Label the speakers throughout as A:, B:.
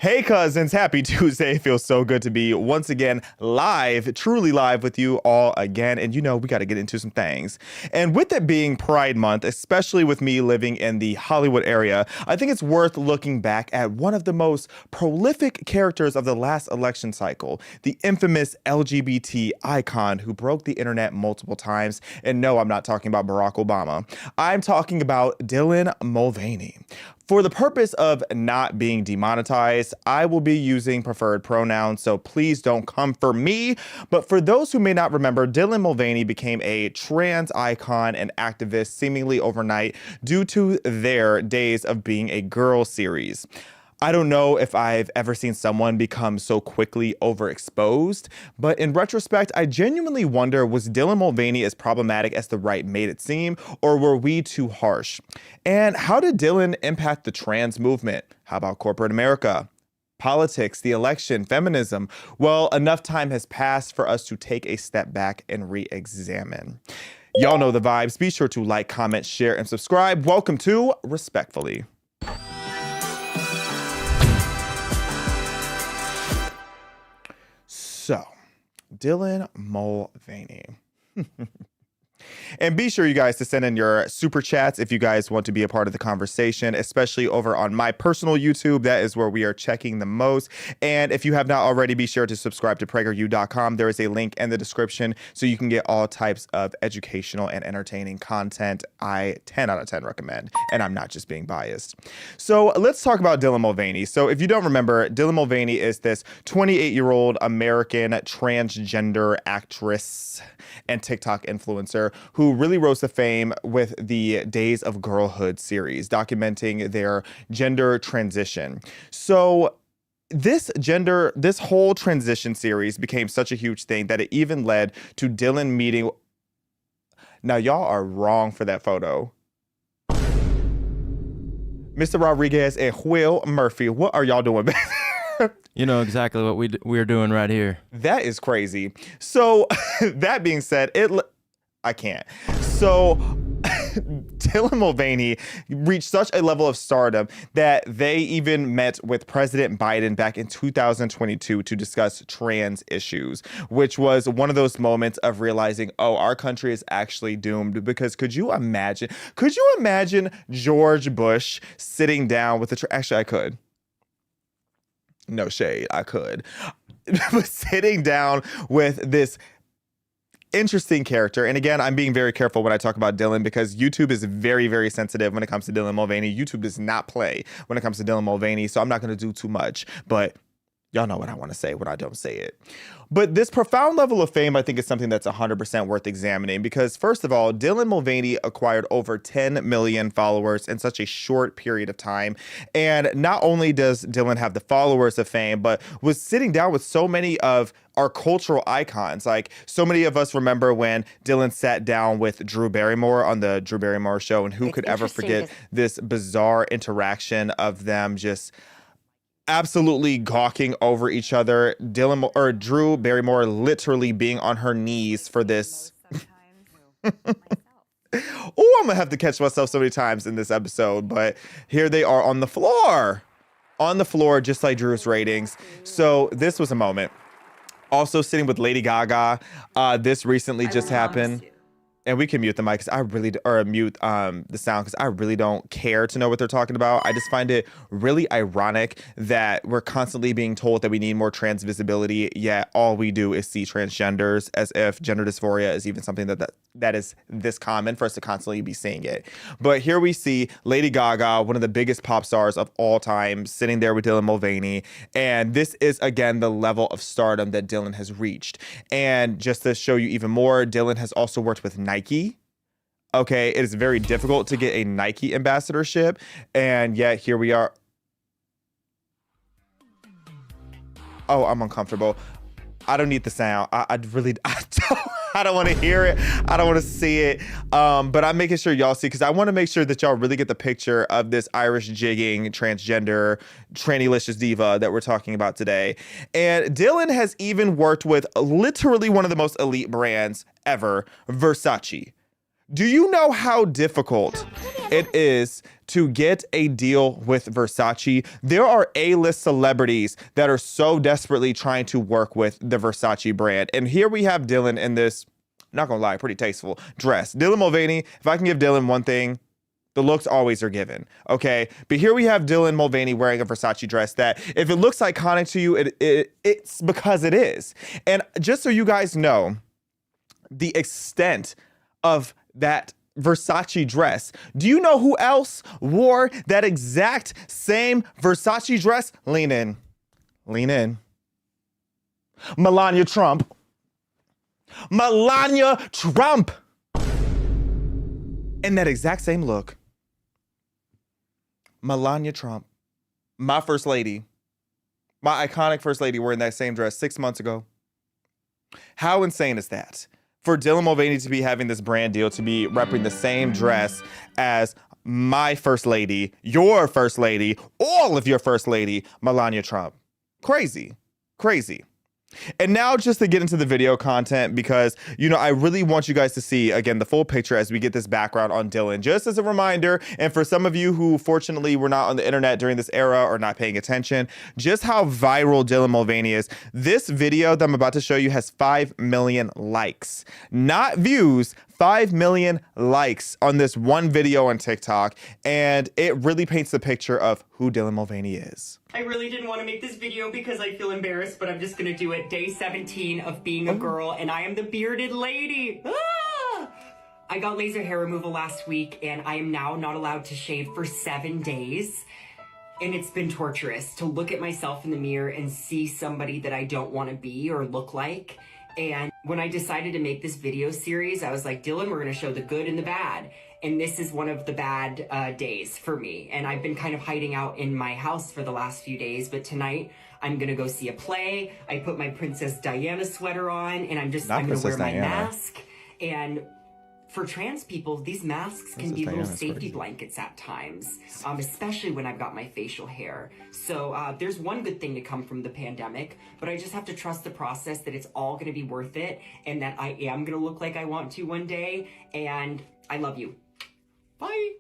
A: Hey cousins, happy Tuesday. It feels so good to be once again live, truly live with you all again. And you know, we got to get into some things. And with it being Pride Month, especially with me living in the Hollywood area, I think it's worth looking back at one of the most prolific characters of the last election cycle, the infamous LGBT icon who broke the internet multiple times. And no, I'm not talking about Barack Obama. I'm talking about Dylan Mulvaney. For the purpose of not being demonetized, I will be using preferred pronouns, so please don't come for me. But for those who may not remember, Dylan Mulvaney became a trans icon and activist seemingly overnight due to their Days of Being a Girl series. I don't know if I've ever seen someone become so quickly overexposed, but in retrospect, I genuinely wonder, was Dylan Mulvaney as problematic as the right made it seem, or were we too harsh? And how did Dylan impact the trans movement? How about corporate America? Politics, the election, feminism? Well, enough time has passed for us to take a step back and re-examine. Y'all know the vibes. Be sure to like, comment, share, and subscribe. Welcome to Respectfully. So, Dylan Mulvaney. And be sure, you guys, to send in your super chats if you guys want to be a part of the conversation, especially over on my personal YouTube. That is where we are checking the most. And if you have not already, be sure to subscribe to PragerU.com. There is a link in the description so you can get all types of educational and entertaining content. I 10 out of 10 recommend, and I'm not just being biased. So let's talk about Dylan Mulvaney. So if you don't remember, Dylan Mulvaney is this 28-year-old American transgender actress and TikTok influencer who really rose to fame with the Days of Girlhood series, documenting their gender transition. So this whole transition series became such a huge thing that it even led to Dylan meeting. Now, y'all are wrong for that photo. Mr. Rodriguez and Will Murphy, what are y'all doing back there?
B: You know exactly what we're doing right here.
A: That is crazy. So that being said, I can't. So Dylan Mulvaney reached such a level of stardom that they even met with President Biden back in 2022 to discuss trans issues, which was one of those moments of realizing, oh, our country is actually doomed. Because could you imagine George Bush sitting down with actually, I could. No shade, I could. But sitting down with this interesting character. And again, I'm being very careful when I talk about Dylan because YouTube is very, very sensitive when it comes to Dylan Mulvaney. YouTube does not play when it comes to Dylan Mulvaney, so I'm not going to do too much. But y'all know what I want to say when I don't say it. But this profound level of fame, I think, is something that's 100% worth examining because, first of all, Dylan Mulvaney acquired over 10 million followers in such a short period of time. And not only does Dylan have the followers of fame, but was sitting down with so many of our cultural icons. Like, so many of us remember when Dylan sat down with Drew Barrymore on the Drew Barrymore show, and who could ever forget this bizarre interaction of them just absolutely gawking over each other. Drew Barrymore literally being on her knees for this. Oh, I'm gonna have to catch myself so many times in this episode, but here they are on the floor, just like Drew's ratings. So this was a moment. Also sitting with Lady Gaga. This recently just happened. And we can mute the mic because mute the sound because I really don't care to know what they're talking about. I just find it really ironic that we're constantly being told that we need more trans visibility, yet all we do is see transgenders, as if gender dysphoria is even something that is this common for us to constantly be seeing it. But here we see Lady Gaga, one of the biggest pop stars of all time, sitting there with Dylan Mulvaney. And this is, again, the level of stardom that Dylan has reached. And just to show you even more, Dylan has also worked with Nike. Okay, it is very difficult to get a Nike ambassadorship, and yet here we are. Oh, I'm uncomfortable. I don't need the sound. I don't want to hear it. I don't want to see it. But I'm making sure y'all see, because I want to make sure that y'all really get the picture of this Irish jigging transgender tranny-licious diva that we're talking about today. And Dylan has even worked with literally one of the most elite brands ever, Versace. Do you know how difficult it is to get a deal with Versace? There are A-list celebrities that are so desperately trying to work with the Versace brand. And here we have Dylan in this, not gonna lie, pretty tasteful dress. Dylan Mulvaney, if I can give Dylan one thing, the looks always are given, okay? But here we have Dylan Mulvaney wearing a Versace dress that if it looks iconic to you, it's because it is. And just so you guys know the extent of that Versace dress, do you know who else wore that exact same Versace dress? Lean in. Lean in. Melania Trump. Melania Trump. In that exact same look. Melania Trump, my first lady, my iconic first lady, wearing that same dress 6 months ago. How insane is that? For Dylan Mulvaney to be having this brand deal, to be repping the same dress as my first lady, your first lady, all of your first lady, Melania Trump. Crazy, crazy. And now just to get into the video content, because, you know, I really want you guys to see, again, the full picture as we get this background on Dylan. Just as a reminder, and for some of you who fortunately were not on the internet during this era or not paying attention, just how viral Dylan Mulvaney is. This video that I'm about to show you has 5 million likes, not views. 5 million likes on this one video on TikTok, and it really paints the picture of who Dylan Mulvaney is.
C: I really didn't want to make this video because I feel embarrassed, but I'm just gonna do it. Day 17 of being a girl, and I am the bearded lady. Ah! I got laser hair removal last week, and I am now not allowed to shave for 7 days. And it's been torturous to look at myself in the mirror and see somebody that I don't want to be or look like. And when I decided to make this video series, I was like, Dylan, we're going to show the good and the bad. And this is one of the bad days for me. And I've been kind of hiding out in my house for the last few days. But tonight, I'm going to go see a play. I put my Princess Diana sweater on, and I'm going to wear my mask. And for trans people, these masks can be little safety blankets at times, especially when I've got my facial hair. So there's one good thing to come from the pandemic, but I just have to trust the process that it's all going to be worth it and that I am going to look like I want to one day. And I love you. Bye.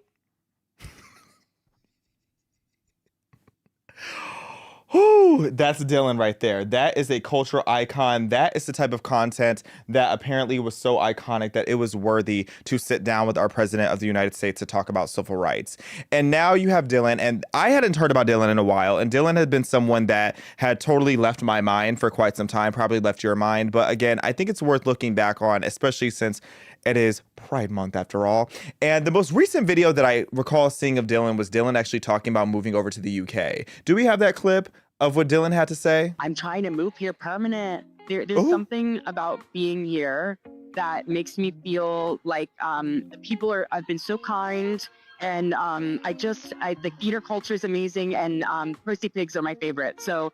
A: Whew, that's Dylan right there. That is a cultural icon. That is the type of content that apparently was so iconic that it was worthy to sit down with our president of the United States to talk about civil rights. And now you have Dylan, and I hadn't heard about Dylan in a while, and Dylan had been someone that had totally left my mind for quite some time, probably left your mind. But again, I think it's worth looking back on, especially since it is Pride Month after all. And the most recent video that I recall seeing of Dylan was Dylan actually talking about moving over to the UK. Do we have that clip of what Dylan had to say?
D: I'm trying to move here permanent. There's something about being here that makes me feel like the people have been so kind. And the theater culture is amazing. And Percy Pigs are my favorite. So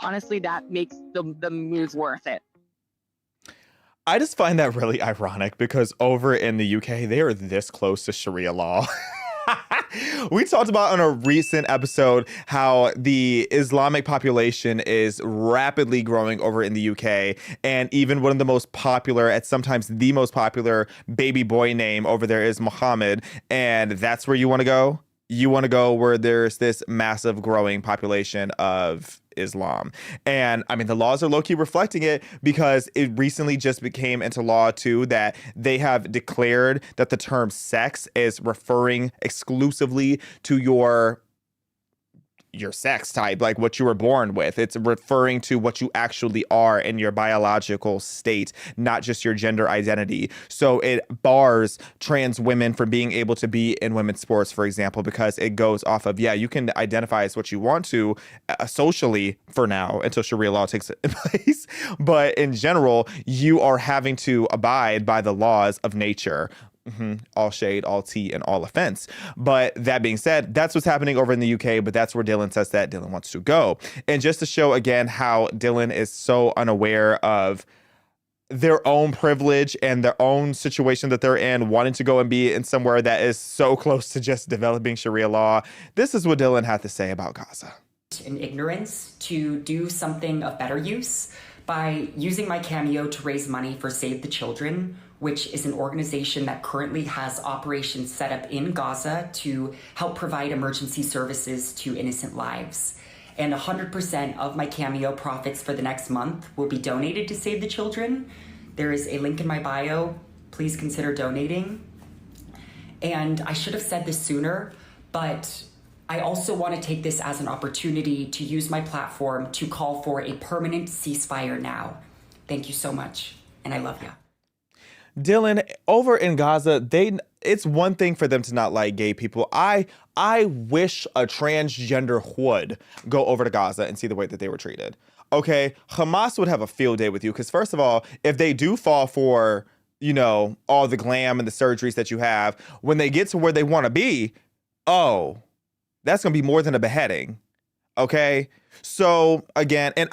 D: honestly, that makes the move worth it.
A: I just find that really ironic because over in the UK, they are this close to Sharia law. We talked about on a recent episode how the Islamic population is rapidly growing over in the UK, and even one of the most popular, at sometimes the most popular baby boy name over there is Muhammad, and that's where you want to go? You want to go where there's this massive growing population of Islam. And I mean, the laws are low-key reflecting it because it recently just became into law too that they have declared that the term sex is referring exclusively to your sex type, like what you were born with. It's referring to what you actually are in your biological state, not just your gender identity. So it bars trans women from being able to be in women's sports, for example, because it goes off of, yeah, you can identify as what you want to socially for now until Sharia law takes it in place. But in general, you are having to abide by the laws of nature. All shade, all tea, and all offense. But that being said, that's what's happening over in the UK, but that's where Dylan says that Dylan wants to go. And just to show again how Dylan is so unaware of their own privilege and their own situation that they're in, wanting to go and be in somewhere that is so close to just developing Sharia law, this is what Dylan had to say about Gaza.
C: In ignorance to do something of better use by using my cameo to raise money for Save the Children, which is an organization that currently has operations set up in Gaza to help provide emergency services to innocent lives. And 100% of my Cameo profits for the next month will be donated to Save the Children. There is a link in my bio. Please consider donating. And I should have said this sooner, but I also want to take this as an opportunity to use my platform to call for a permanent ceasefire now. Thank you so much, and I love you.
A: Dylan, over in Gaza, it's one thing for them to not like gay people. I wish a transgender would go over to Gaza and see the way that they were treated. Okay, Hamas would have a field day with you because, first of all, if they do fall for, all the glam and the surgeries that you have, when they get to where they want to be, oh, that's going to be more than a beheading. Okay. So again, and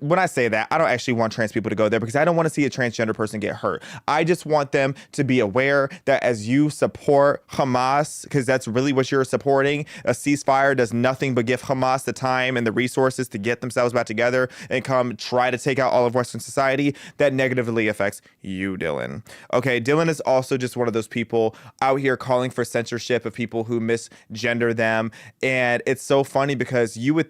A: when I say that, I don't actually want trans people to go there because I don't want to see a transgender person get hurt. I just want them to be aware that as you support Hamas, because that's really what you're supporting, a ceasefire does nothing but give Hamas the time and the resources to get themselves back together and come try to take out all of Western society. That negatively affects you, Dylan. Okay, Dylan is also just one of those people out here calling for censorship of people who misgender them. And it's so funny because you would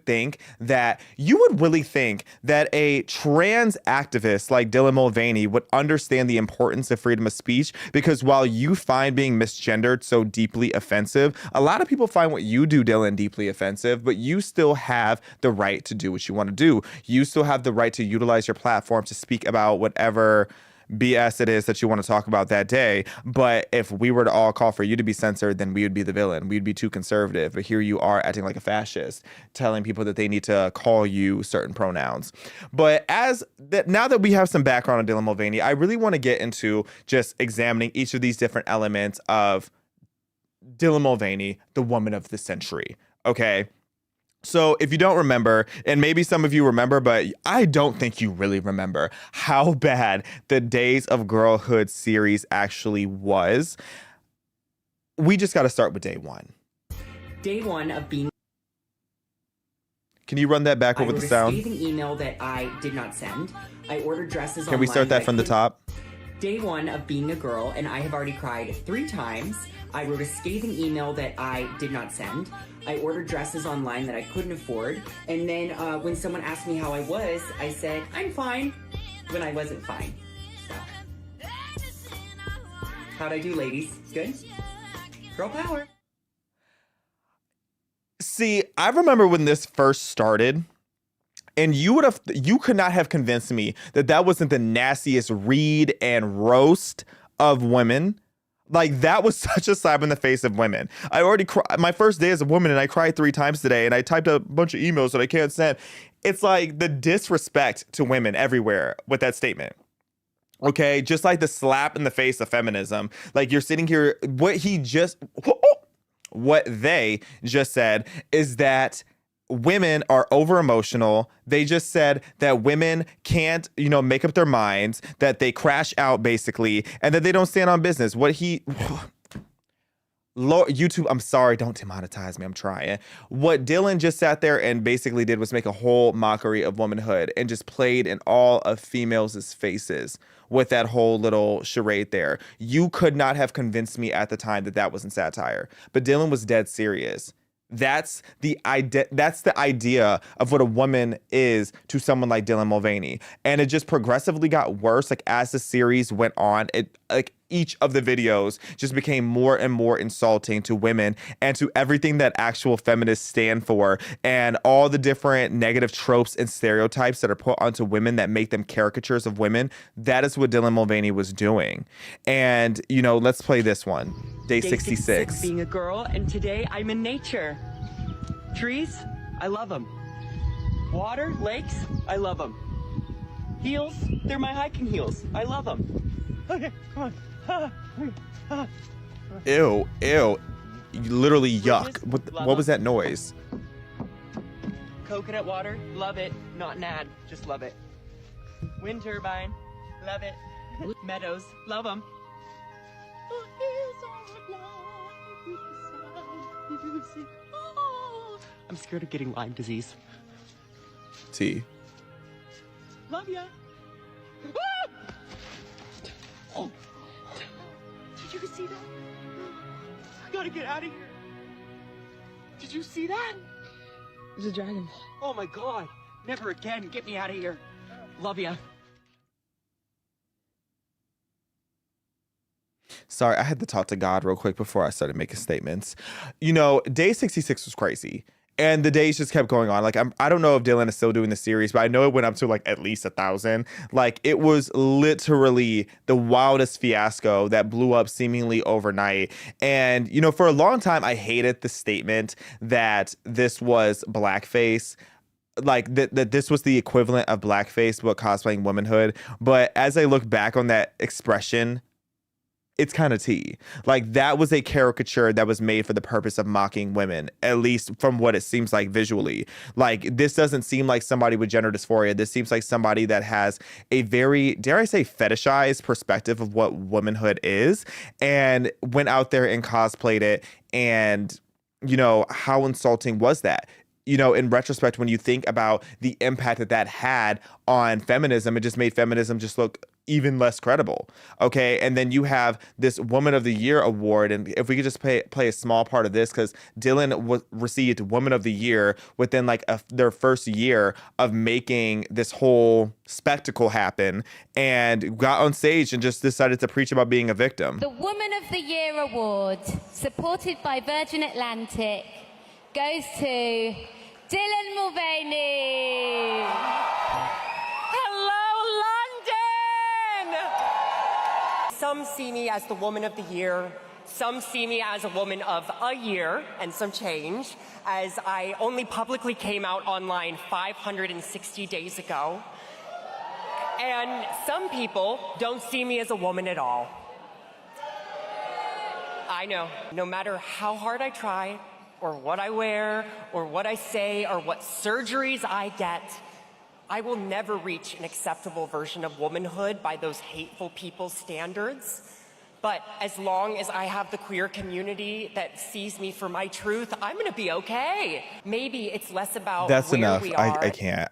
A: really think that a trans activist like Dylan Mulvaney would understand the importance of freedom of speech, because while you find being misgendered so deeply offensive, a lot of people find what you do, Dylan, deeply offensive, but you still have the right to do what you want to do. You still have the right to utilize your platform to speak about whatever BS it is that you want to talk about that day. But if we were to all call for you to be censored, then we would be the villain. We'd be too conservative. But here you are acting like a fascist, telling people that they need to call you certain pronouns. But now that we have some background on Dylan Mulvaney, I really want to get into just examining each of these different elements of Dylan Mulvaney, the woman of the century. Okay. So if you don't remember, and maybe some of you remember, but I don't think you really remember how bad the Days of Girlhood series actually was, we just got to start with day one.
C: Day one of being...
A: Can you run that back over the sound?
C: I wrote a scathing email that I did not send. I ordered dresses online.
A: Can we start that from the top?
C: Day one of being a girl, and I have already cried 3 times. I wrote a scathing email that I did not send. I ordered dresses online that I couldn't afford. And then when someone asked me how I was, I said, I'm fine, when I wasn't fine. So. How'd I do, ladies? Good? Girl power.
A: See, I remember when this first started, and you could not have convinced me that wasn't the nastiest read and roast of women. Like, that was such a slap in the face of women. I already my first day as a woman, and I cried 3 times today, and I typed a bunch of emails that I can't send. It's like the disrespect to women everywhere with that statement. Okay, just like the slap in the face of feminism. Like, you're sitting here, what they just said is that women are over emotional. They just said that women can't, make up their minds, that they crash out basically, and that they don't stand on business. Lord, YouTube, I'm sorry, don't demonetize me. I'm trying. What Dylan just sat there and basically did was make a whole mockery of womanhood and just played in all of females' faces with that whole little charade there. You could not have convinced me at the time that wasn't satire, but Dylan was dead serious. That's the idea of what a woman is to someone like Dylan Mulvaney. And it just progressively got worse. Like, as the series went on, each of the videos just became more and more insulting to women and to everything that actual feminists stand for, and all the different negative tropes and stereotypes that are put onto women that make them caricatures of women. That is what Dylan Mulvaney was doing. And, let's play this one. Day 66.
C: Being a girl, and today I'm in nature. Trees, I love them. Water, lakes, I love them. Heels, they're my hiking heels. I love them. Okay, come on.
A: Ew. Literally yuck. What was that noise?
C: Coconut water, love it. Not an ad, just love it. Wind turbine, love it. Meadows, love them. I'm scared of getting Lyme disease.
A: T.
C: Love ya. Did you see that? I gotta get out of here. Did you see that?
D: There's a dragon.
C: Oh my God. Never again. Get me out of here. Love ya.
A: Sorry, I had to talk to God real quick before I started making statements. You know, day 66 was crazy. And the days just kept going on. Like, I don't know if Dylan is still doing the series, but I know it went up to like at least 1,000. Like, it was literally the wildest fiasco that blew up seemingly overnight. And, you know, for a long time, I hated the statement that this was blackface. Like that this was the equivalent of blackface, but cosplaying womanhood. But as I look back on that expression, it's kind of tea. Like, that was a caricature that was made for the purpose of mocking women, at least from what it seems like visually. Like, this doesn't seem like somebody with gender dysphoria. This seems like somebody that has a very, dare I say, fetishized perspective of what womanhood is, and went out there and cosplayed it. And, you know, how insulting was that? You know, in retrospect, when you think about the impact that that had on feminism, it just made feminism just look even less credible. Okay. And then you have this Woman of the Year award. And if we could just play a small part of this, because Dylan received Woman of the Year within like their first year of making this whole spectacle happen, and got on stage and just decided to preach about being a victim.
E: The Woman of the Year award, supported by Virgin Atlantic, goes to Dylan Mulvaney.
C: Hello, London! Some see me as the Woman of the Year. Some see me as a woman of a year and some change, as I only publicly came out online 560 days ago. And some people don't see me as a woman at all. I know, no matter how hard I try, or what I wear, or what I say, or what surgeries I get, I will never reach an acceptable version of womanhood by those hateful people's standards. But as long as I have the queer community that sees me for my truth, I'm gonna be okay. Maybe it's less about
A: That's
C: where
A: enough.
C: we are.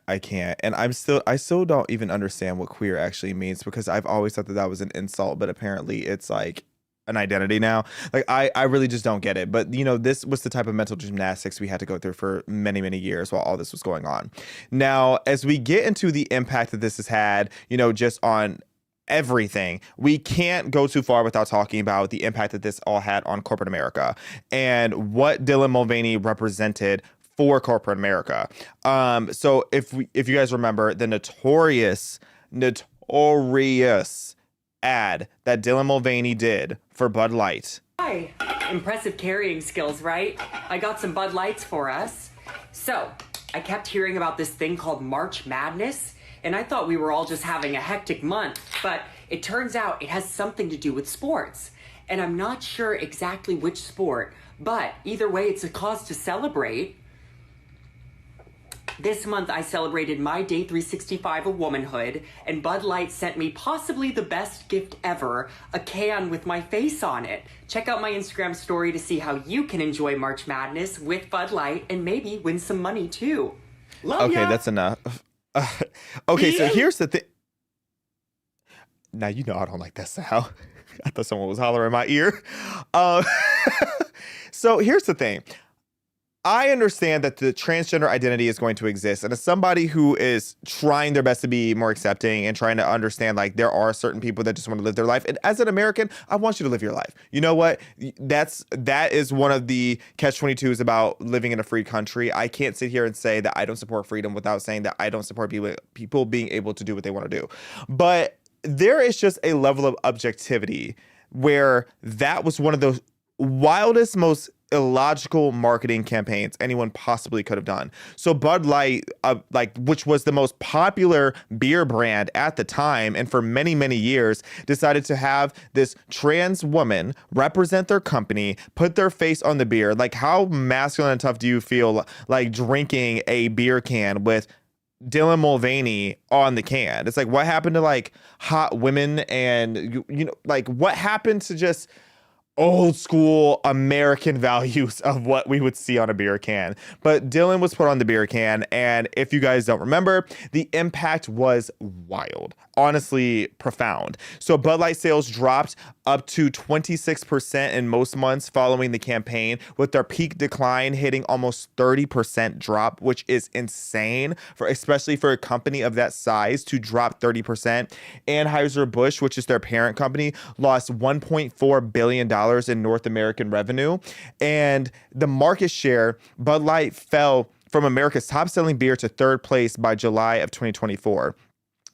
A: I can't. And I still don't even understand what queer actually means, because I've always thought that that was an insult, but apparently it's like an identity now. Like, I really just don't get it. But, you know, this was the type of mental gymnastics we had to go through for many, many years while all this was going on. Now, as we get into the impact that this has had, you know, just on everything, we can't go too far without talking about the impact that this all had on corporate America and what Dylan Mulvaney represented for corporate America. So if you guys remember the notorious ad that Dylan Mulvaney did for Bud Light.
C: Hi. Impressive carrying skills, right? I got some Bud Lights for us. So, I kept hearing about this thing called March Madness, and I thought we were all just having a hectic month, but it turns out it has something to do with sports. And I'm not sure exactly which sport, but either way, it's a cause to celebrate. This month, I celebrated my day 365 of womanhood, and Bud Light sent me possibly the best gift ever, a can with my face on it. Check out my Instagram story to see how you can enjoy March Madness with Bud Light and maybe win some money too. Love ya.
A: Okay, that's enough. Okay, so here's the thing. Now, you know I don't like that sound. I thought someone was hollering in my ear. So here's the thing. I understand that the transgender identity is going to exist. And as somebody who is trying their best to be more accepting and trying to understand, like, there are certain people that just want to live their life. And as an American, I want you to live your life. You know what? That is one of the catch-22s about living in a free country. I can't sit here and say that I don't support freedom without saying that I don't support people being able to do what they want to do. But there is just a level of objectivity where that was one of the wildest, most illogical marketing campaigns anyone possibly could have done. So Bud Light, which was the most popular beer brand at the time and for many, many years, decided to have this trans woman represent their company, put their face on the beer. Like, how masculine and tough do you feel like drinking a beer can with Dylan Mulvaney on the can? It's like, what happened to like hot women and you know, like what happened to just old school American values of what we would see on a beer can? But Dylan was put on the beer can, and if you guys don't remember, the impact was wild. honestly profound. So Bud Light sales dropped up to 26% in most months following the campaign, with their peak decline hitting almost 30% drop, which is insane, especially for a company of that size to drop 30%. Anheuser-Busch, which is their parent company, lost $1.4 billion in North American revenue. And the market share, Bud Light fell from America's top-selling beer to third place by July of 2024.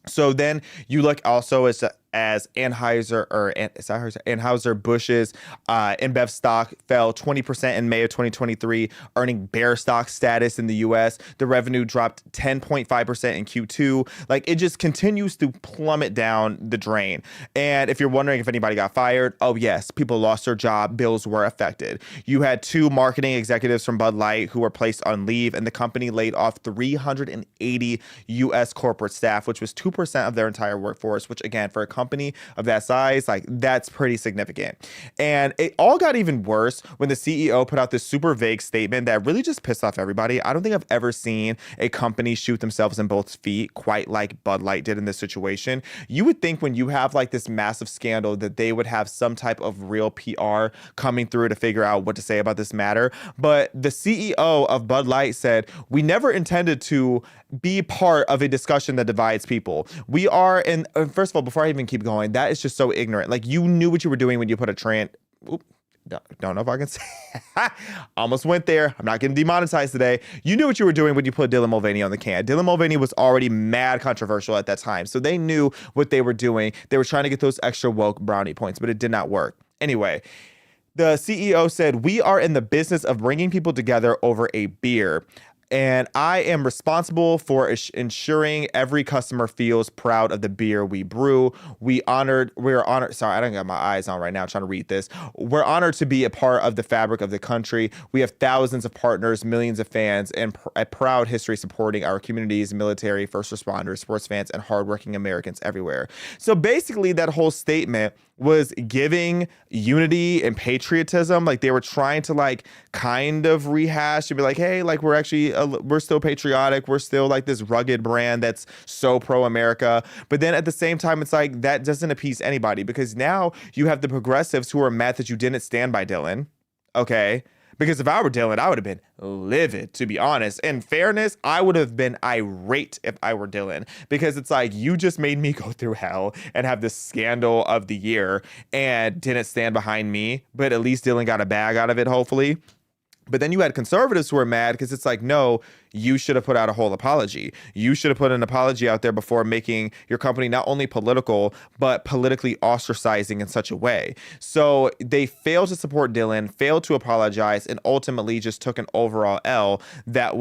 A: So then you look also as Anheuser-Busch's InBev stock fell 20% in May of 2023, earning bear stock status in the US. The revenue dropped 10.5% in Q2. Like, it just continues to plummet down the drain. And if you're wondering if anybody got fired, oh yes, people lost their job, bills were affected. You had 2 marketing executives from Bud Light who were placed on leave, and the company laid off 380 US corporate staff, which was 2% of their entire workforce, which again, for a company of that size, like, that's pretty significant. And it all got even worse when the CEO put out this super vague statement that really just pissed off everybody. I don't think I've ever seen a company shoot themselves in both feet quite like Bud Light did in this situation. You would think when you have like this massive scandal that they would have some type of real PR coming through to figure out what to say about this matter. But the CEO of Bud Light said, "We never intended to be part of a discussion that divides people. We are," and first of all, before I even keep going, that is just so ignorant. Like, you knew what you were doing when you put a don't know if I can say almost went there. I'm not getting demonetized today. You knew what you were doing when you put Dylan Mulvaney on the can. Dylan Mulvaney was already mad controversial at that time, so they knew what they were doing. They were trying to get those extra woke brownie points, but it did not work. Anyway, the CEO said, "We are in the business of bringing people together over a beer. And I am responsible for ensuring every customer feels proud of the beer we brew. We're honored. Sorry, I don't got my eyes on right now. I'm trying to read this. We're honored to be a part of the fabric of the country. We have thousands of partners, millions of fans, and a proud history supporting our communities, military, first responders, sports fans, and hardworking Americans everywhere." So basically, that whole statement was giving unity and patriotism. Like, they were trying to like kind of rehash and be like, hey, like, we're still patriotic. We're still like this rugged brand that's so pro-America. But then at the same time, it's like, that doesn't appease anybody, because now you have the progressives who are mad that you didn't stand by Dylan. Okay. Because if I were Dylan, I would have been livid, to be honest. In fairness, I would have been irate if I were Dylan, because it's like, you just made me go through hell and have this scandal of the year and didn't stand behind me. But at least Dylan got a bag out of it, hopefully. But then you had conservatives who were mad because it's like, no, you should have put out a whole apology. You should have put an apology out there before making your company not only political, but politically ostracizing in such a way. So they failed to support Dylan, failed to apologize, and ultimately just took an overall L that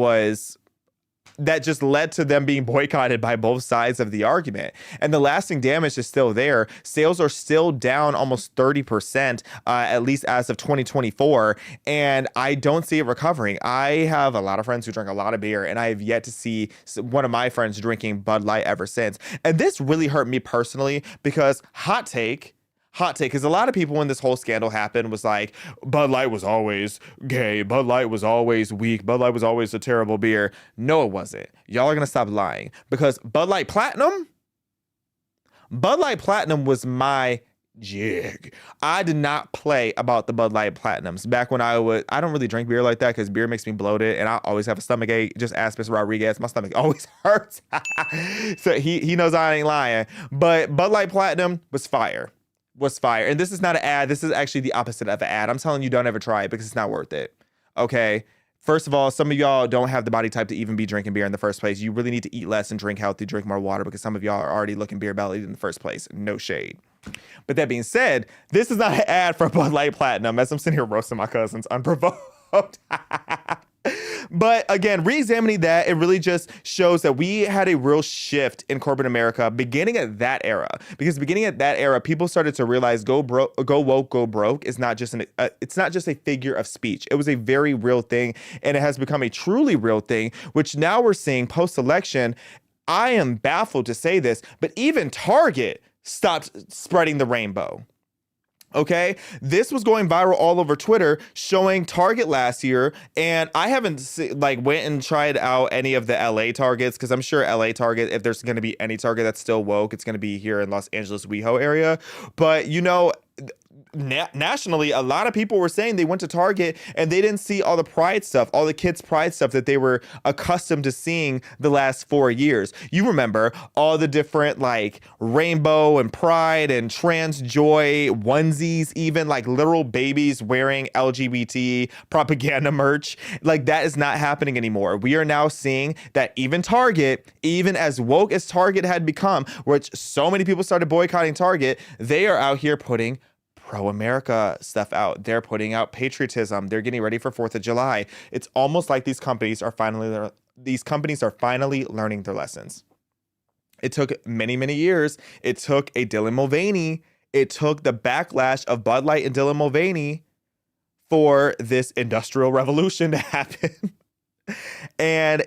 A: just led to them being boycotted by both sides of the argument. And the lasting damage is still there. Sales are still down almost 30%, at least as of 2024. And I don't see it recovering. I have a lot of friends who drink a lot of beer, and I have yet to see one of my friends drinking Bud Light ever since. And this really hurt me personally, because hot take, because a lot of people when this whole scandal happened was like, Bud Light was always gay. Bud Light was always weak. Bud Light was always a terrible beer. No, it wasn't. Y'all are going to stop lying, because Bud Light Platinum was my jig. I did not play about the Bud Light Platinums back when I don't really drink beer like that because beer makes me bloated and I always have a stomach ache. Just ask Mr. Rodriguez. My stomach always hurts. So he knows I ain't lying. But Bud Light Platinum was fire. And this is not an ad. This is actually the opposite of an ad. I'm telling you, don't ever try it because it's not worth it. Okay. First of all, some of y'all don't have the body type to even be drinking beer in the first place. You really need to eat less and drink healthy, drink more water, because some of y'all are already looking beer bellied in the first place. No shade. But that being said, this is not an ad for Bud Light Platinum, as I'm sitting here roasting my cousins unprovoked. But again, re-examining that, it really just shows that we had a real shift in corporate America beginning at that era. Because beginning at that era, people started to realize go woke, go broke is not just it's not just a figure of speech. It was a very real thing, and it has become a truly real thing, which now we're seeing post-election. I am baffled to say this, but even Target stopped spreading the rainbow. Okay, this was going viral all over Twitter, showing Target last year, and I haven't went and tried out any of the LA Targets, because I'm sure LA Target, if there's going to be any Target that's still woke, it's going to be here in Los Angeles WeHo area. But nationally, a lot of people were saying they went to Target and they didn't see all the pride stuff, all the kids' pride stuff that they were accustomed to seeing the last 4 years. You remember all the different rainbow and pride and trans joy onesies, even literal babies wearing LGBT propaganda merch. That is not happening anymore. We are now seeing that even Target, even as woke as Target had become, which so many people started boycotting Target, they are out here putting pro-America stuff out. They're putting out patriotism. They're getting ready for 4th of July. It's almost like these companies are finally learning their lessons. It took many, many years. It took a Dylan Mulvaney. It took the backlash of Bud Light and Dylan Mulvaney for this industrial revolution to happen. And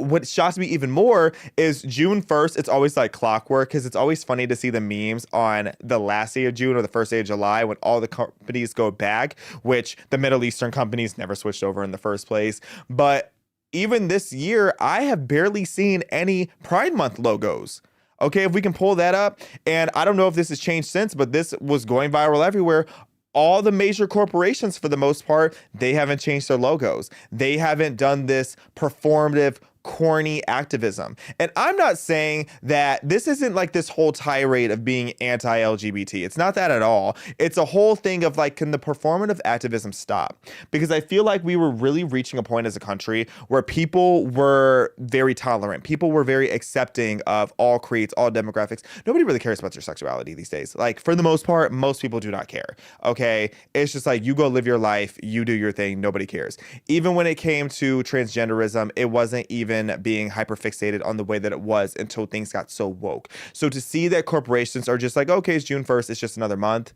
A: what shocks me even more is June 1st. It's always like clockwork, because it's always funny to see the memes on the last day of June or the first day of July when all the companies go back, which the Middle Eastern companies never switched over in the first place. But even this year, I have barely seen any Pride Month logos. Okay, if we can pull that up. And I don't know if this has changed since, but this was going viral everywhere. All the major corporations, for the most part, they haven't changed their logos. They haven't done this performative, corny activism. And I'm not saying that this isn't this whole tirade of being anti-LGBT. It's not that at all. It's a whole thing of can the performative activism stop? Because I feel like we were really reaching a point as a country where people were very tolerant. People were very accepting of all creeds, all demographics. Nobody really cares about your sexuality these days. For the most part, most people do not care. Okay. It's just you go live your life, you do your thing. Nobody cares. Even when it came to transgenderism, it wasn't even being hyperfixated on the way that it was until things got so woke. So to see that corporations are just okay, it's June 1st, it's just another month.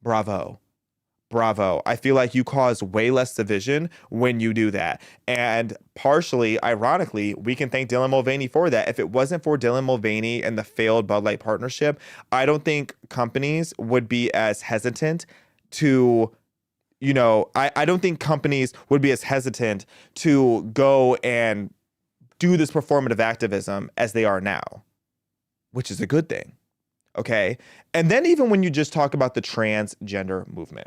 A: Bravo. Bravo. I feel like you cause way less division when you do that. And partially, ironically, we can thank Dylan Mulvaney for that. If it wasn't for Dylan Mulvaney and the failed Bud Light partnership, I don't think companies would be as hesitant to I don't think companies would be as hesitant to go and do this performative activism as they are now, which is a good thing. Okay. And then even when you just talk about the transgender movement,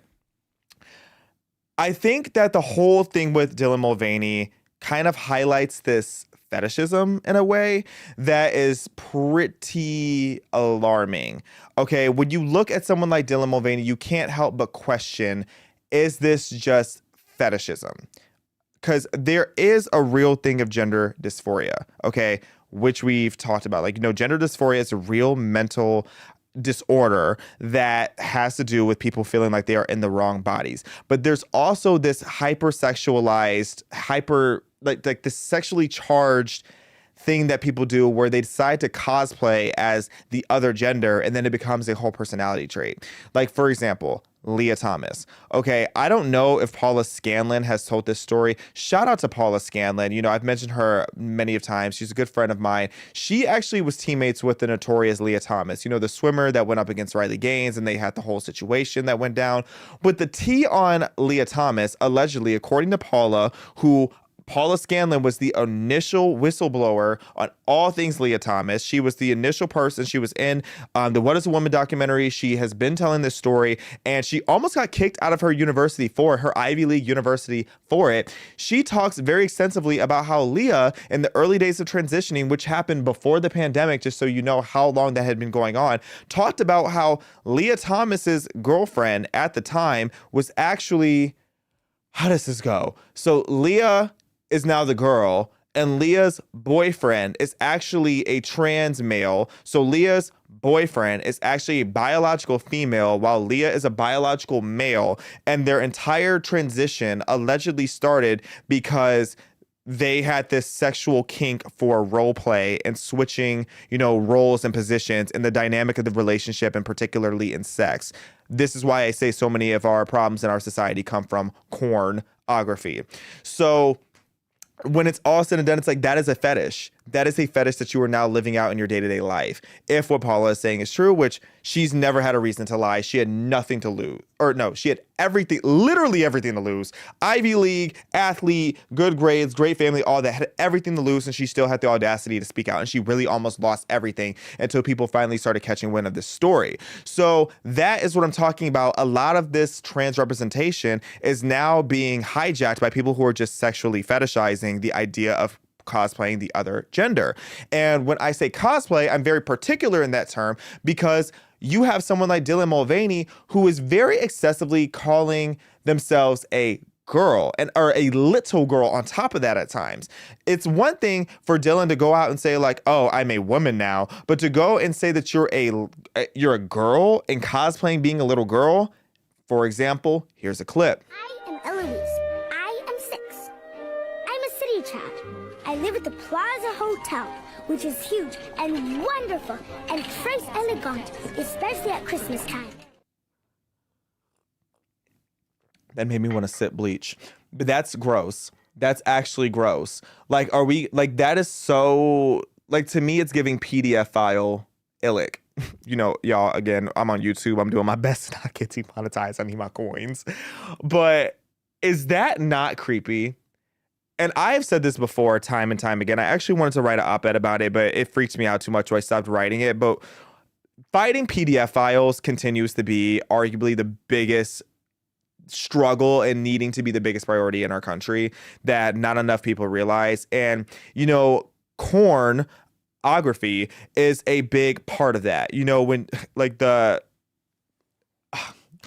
A: I think that the whole thing with Dylan Mulvaney kind of highlights this fetishism in a way that is pretty alarming. Okay. When you look at someone like Dylan Mulvaney, you can't help but question, is this just fetishism? Because there is a real thing of gender dysphoria, okay, which we've talked about. Gender dysphoria is a real mental disorder that has to do with people feeling like they are in the wrong bodies. But there's also this hypersexualized, this sexually charged thing that people do where they decide to cosplay as the other gender, and then it becomes a whole personality trait. For example, Leah Thomas. Okay, I don't know if Paula Scanlon has told this story. Shout out to Paula Scanlon. I've mentioned her many of times. She's a good friend of mine. She actually was teammates with the notorious Leah Thomas, the swimmer that went up against Riley Gaines, and they had the whole situation that went down. But the tea on Leah Thomas, allegedly, according to Paula, Paula Scanlon was the initial whistleblower on all things Leah Thomas. She was the initial person. She was in the What is a Woman documentary. She has been telling this story, and she almost got kicked out of her university her Ivy League university for it. She talks very extensively about how Leah, in the early days of transitioning, which happened before the pandemic, just so you know how long that had been going on, talked about how Leah Thomas's girlfriend at the time was actually, how does this go? So Leah is now the girl, and Leah's boyfriend is actually a trans male. So Leah's boyfriend is actually a biological female, while Leah is a biological male. And their entire transition allegedly started because they had this sexual kink for role play and switching, roles and positions in the dynamic of the relationship, and particularly in sex. This is why I say so many of our problems in our society come from pornography. So when it's all said and done, it's that is a fetish. that is a fetish that you are now living out in your day-to-day life. If what Paula is saying is true, which she's never had a reason to lie. She had nothing to lose. Or no, she had everything, literally everything to lose. Ivy League, athlete, good grades, great family, all that, had everything to lose, and she still had the audacity to speak out. And she really almost lost everything until people finally started catching wind of this story. So that is what I'm talking about. A lot of this trans representation is now being hijacked by people who are just sexually fetishizing the idea of cosplaying the other gender. And when I say cosplay, I'm very particular in that term because you have someone like Dylan Mulvaney who is very excessively calling themselves a girl or a little girl on top of that at times. It's one thing for Dylan to go out and say like, oh, I'm a woman now, but to go and say that you're a girl and cosplaying being a little girl, for example, here's a clip.
F: I am Eloise. I am 6. I'm a city child. I live at the Plaza Hotel, which is huge and wonderful and très elegant, especially at Christmas time.
A: That made me want to sip bleach. But that's gross. That's actually gross. Like, are we, like, that is so, like, to me, it's giving PDF file illic. You know, y'all, again, I'm on YouTube. I'm doing my best to not get demonetized. I need my coins. But is that not creepy? And I've said this before time and time again. I actually wanted to write an op-ed about it, but it freaked me out too much, so I stopped writing it. But fighting PDF files continues to be arguably the biggest struggle and needing to be the biggest priority in our country that not enough people realize. And, you know, pornography is a big part of that. You know, when like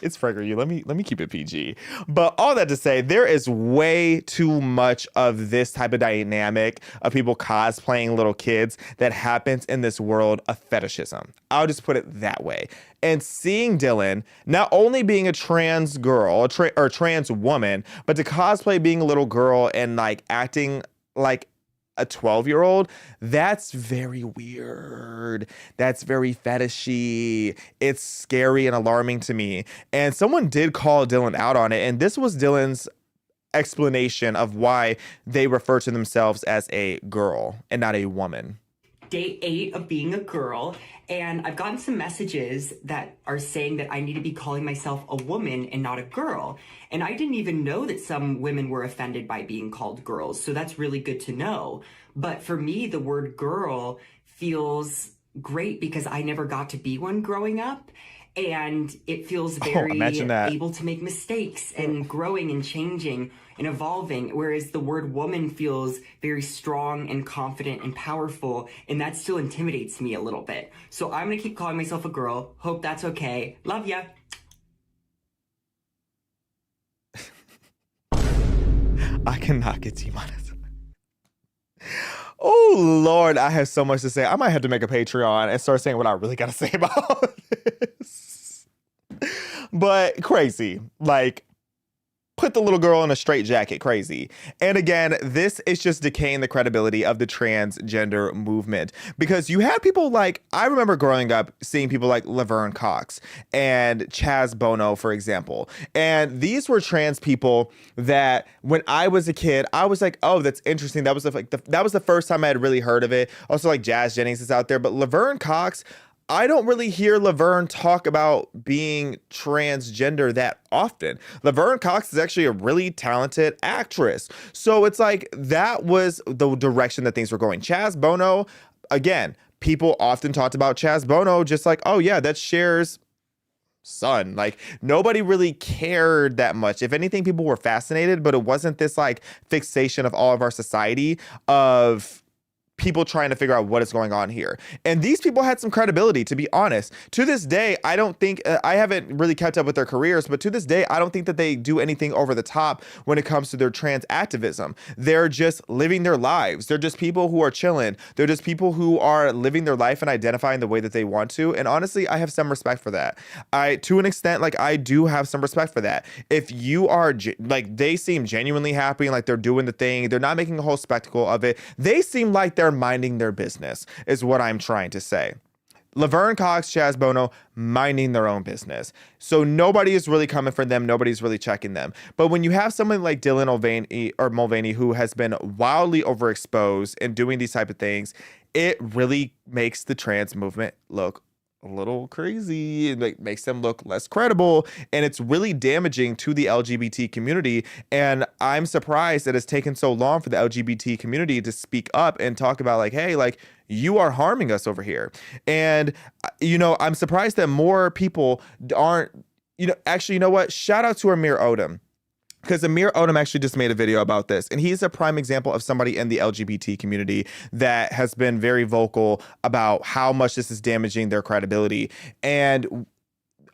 A: it's Fragger you. Let me keep it PG. But all that to say, there is way too much of this type of dynamic of people cosplaying little kids that happens in this world of fetishism. I'll just put it that way. And seeing Dylan not only being a trans girl or trans woman, but to cosplay being a little girl and like acting like a 12-year-old, that's very weird. That's very fetishy. It's scary and alarming to me. And someone did call Dylan out on it. And this was Dylan's explanation of why they refer to themselves as a girl and not a woman.
C: Day 8 of being a girl, and I've gotten some messages that are saying that I need to be calling myself a woman and not a girl. And I didn't even know that some women were offended by being called girls, so that's really good to know. But for me, the word girl feels great because I never got to be one growing up. And it feels very able to make mistakes and growing and changing and evolving, whereas the word woman feels very strong and confident and powerful, and that still intimidates me a little bit. So I'm gonna keep calling myself a girl. Hope that's okay. Love ya.
A: I cannot get demonetized. Oh, Lord, I have so much to say. I might have to make a Patreon and start saying what I really got to say about this. But crazy. Like, put the little girl in a straitjacket, crazy. And again, this is just decaying the credibility of the transgender movement. Because you had people like, I remember growing up seeing people like Laverne Cox and Chaz Bono, for example. And these were trans people that when I was a kid, I was like, oh, that's interesting. That was that was the first time I had really heard of it. Also, like Jazz Jennings is out there. But Laverne Cox, I don't really hear Laverne talk about being transgender that often. Laverne Cox is actually a really talented actress. So it's like that was the direction that things were going. Chaz Bono, again, people often talked about Chaz Bono just like, oh yeah, that's Cher's son. Like nobody really cared that much. If anything, people were fascinated, but it wasn't this like fixation of all of our society of people trying to figure out what is going on here. And these people had some credibility, to be honest. To this day, I don't think, I haven't really kept up with their careers, but to this day, I don't think that they do anything over the top when it comes to their trans activism. They're just living their lives. They're just people who are chilling. They're just people who are living their life and identifying the way that they want to. And honestly, I have some respect for that. To an extent, like I do have some respect for that. If you are, like they seem genuinely happy and like they're doing the thing, they're not making a whole spectacle of it. They seem like they're minding their business is what I'm trying to say. Laverne Cox, Chaz Bono, minding their own business. So nobody is really coming for them. Nobody's really checking them. But when you have someone like Dylan Mulvaney who has been wildly overexposed and doing these type of things, it really makes the trans movement look a little crazy. It makes them look less credible, and it's really damaging to the LGBT community. And I'm surprised that it's taken so long for the LGBT community to speak up and talk about like, hey, like, you are harming us over here. And, you know, I'm surprised that more people aren't, you know, actually, you know what? Shout out to Amir Odom. Because Amir Odom actually just made a video about this. And he's a prime example of somebody in the LGBT community that has been very vocal about how much this is damaging their credibility. And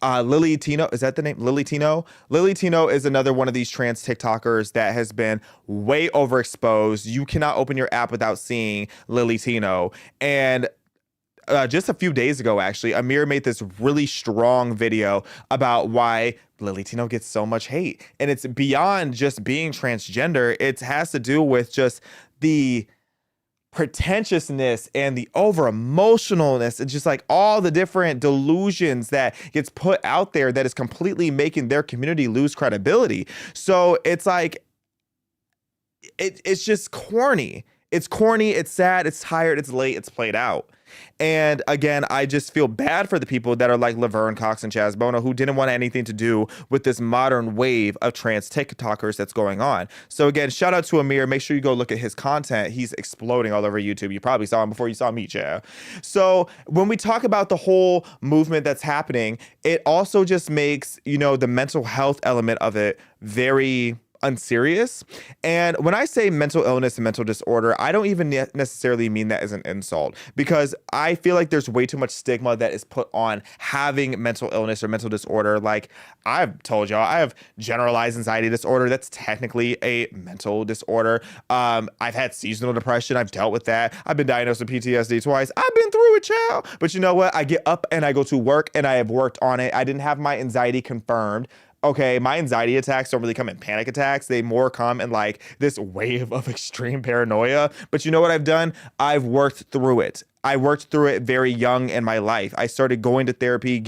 A: Lily Tino, is that the name? Lily Tino? Lily Tino is another one of these trans TikTokers that has been way overexposed. You cannot open your app without seeing Lily Tino. And just a few days ago, actually, Amir made this really strong video about why Lily Tino gets so much hate. And it's beyond just being transgender. It has to do with just the pretentiousness and the over emotionalness and just like all the different delusions that gets put out there that is completely making their community lose credibility. So it's like, it's just corny. It's corny, it's sad, it's tired, it's late, it's played out. And again, I just feel bad for the people that are like Laverne Cox and Chaz Bono who didn't want anything to do with this modern wave of trans TikTokers that's going on. So again, shout out to Amir. Make sure you go look at his content. He's exploding all over YouTube. You probably saw him before you saw me, Chad. So when we talk about the whole movement that's happening, it also just makes, you know, the mental health element of it very unserious. And when I say mental illness and mental disorder, I don't even necessarily mean that as an insult, because I feel like there's way too much stigma that is put on having mental illness or mental disorder. Like I've told y'all, I have generalized anxiety disorder. That's technically a mental disorder. I've had seasonal depression. I've dealt with that. I've been diagnosed with PTSD twice. I've been through it, child. But you know what? I get up and I go to work and I have worked on it. I didn't have my anxiety confirmed. Okay, my anxiety attacks don't really come in panic attacks. They more come in like this wave of extreme paranoia. But you know what I've done? I've worked through it. I worked through it very young in my life. I started going to therapy,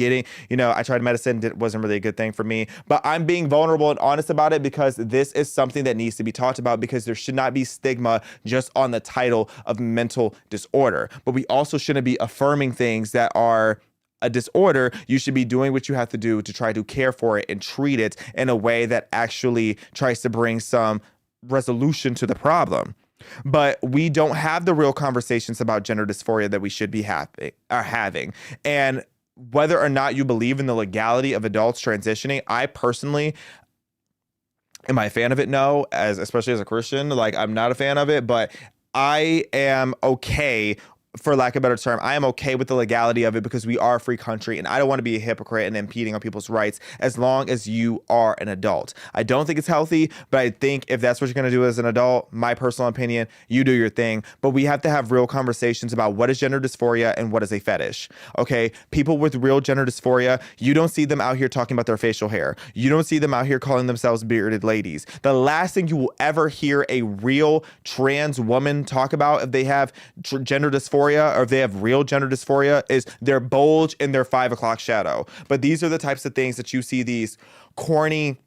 A: I tried medicine. It wasn't really a good thing for me. But I'm being vulnerable and honest about it because this is something that needs to be talked about, because there should not be stigma just on the title of mental disorder. But we also shouldn't be affirming things that are a disorder. You should be doing what you have to do to try to care for it and treat it in a way that actually tries to bring some resolution to the problem. But we don't have the real conversations about gender dysphoria that we should be having. And whether or not you believe in the legality of adults transitioning, I personally, am I a fan of it? No, especially as a Christian, like I'm not a fan of it, but I am okay, for lack of a better term, I am okay with the legality of it because we are a free country and I don't want to be a hypocrite and impeding on people's rights as long as you are an adult. I don't think it's healthy, but I think if that's what you're going to do as an adult, my personal opinion, you do your thing. But we have to have real conversations about what is gender dysphoria and what is a fetish. Okay, people with real gender dysphoria, you don't see them out here talking about their facial hair. You don't see them out here calling themselves bearded ladies. The last thing you will ever hear a real trans woman talk about if they have gender dysphoria, or if they have real gender dysphoria, is their bulge in their 5 o'clock shadow. But these are the types of things that you see these corny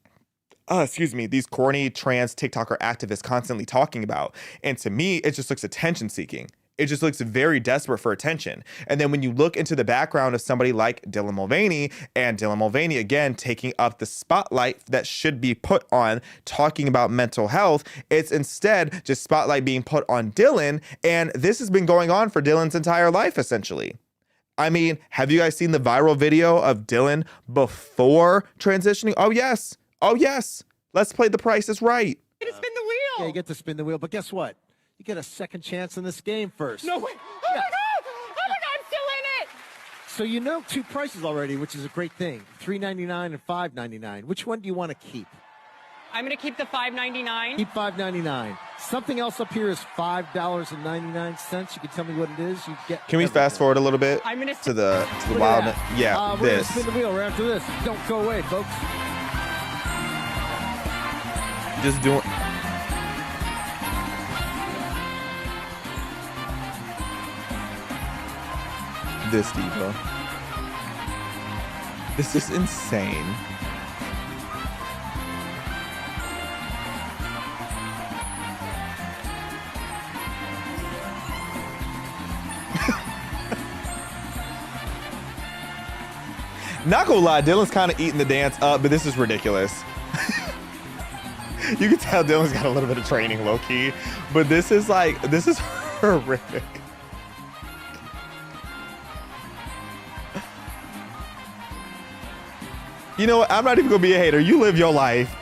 A: trans TikToker activists constantly talking about. And to me, it just looks attention seeking. It just looks very desperate for attention. And then when you look into the background of somebody like Dylan Mulvaney, and Dylan Mulvaney, again, taking up the spotlight that should be put on talking about mental health, it's instead just spotlight being put on Dylan. And this has been going on for Dylan's entire life, essentially. I mean, have you guys seen the viral video of Dylan before transitioning? Oh, yes. Oh, yes. Let's play The Price is Right.
C: Get to spin the wheel.
G: Yeah, you get to spin the wheel, but guess what? You get a second chance in this game first.
C: No way. Oh my God. Oh my God, I'm still in it.
G: So you know 2 prices already, which is a great thing. $3.99 and $5.99. Which one do you want to keep?
C: I'm going to keep the $5.99.
G: Keep $5.99. Something else up here is $5.99. You can tell me what it is. You get.
A: Can we fast forward a little bit
C: I'm gonna
A: to the wildness? Yeah,
G: we're
A: this.
G: gonna spin the wheel right after this. Don't go away, folks.
A: Just doing. this diva. This is insane. Not gonna lie, Dylan's kind of eating the dance up, but this is ridiculous. You can tell Dylan's got a little bit of training, low key, but this is horrific. You know what? I'm not even gonna be a hater. You live your life,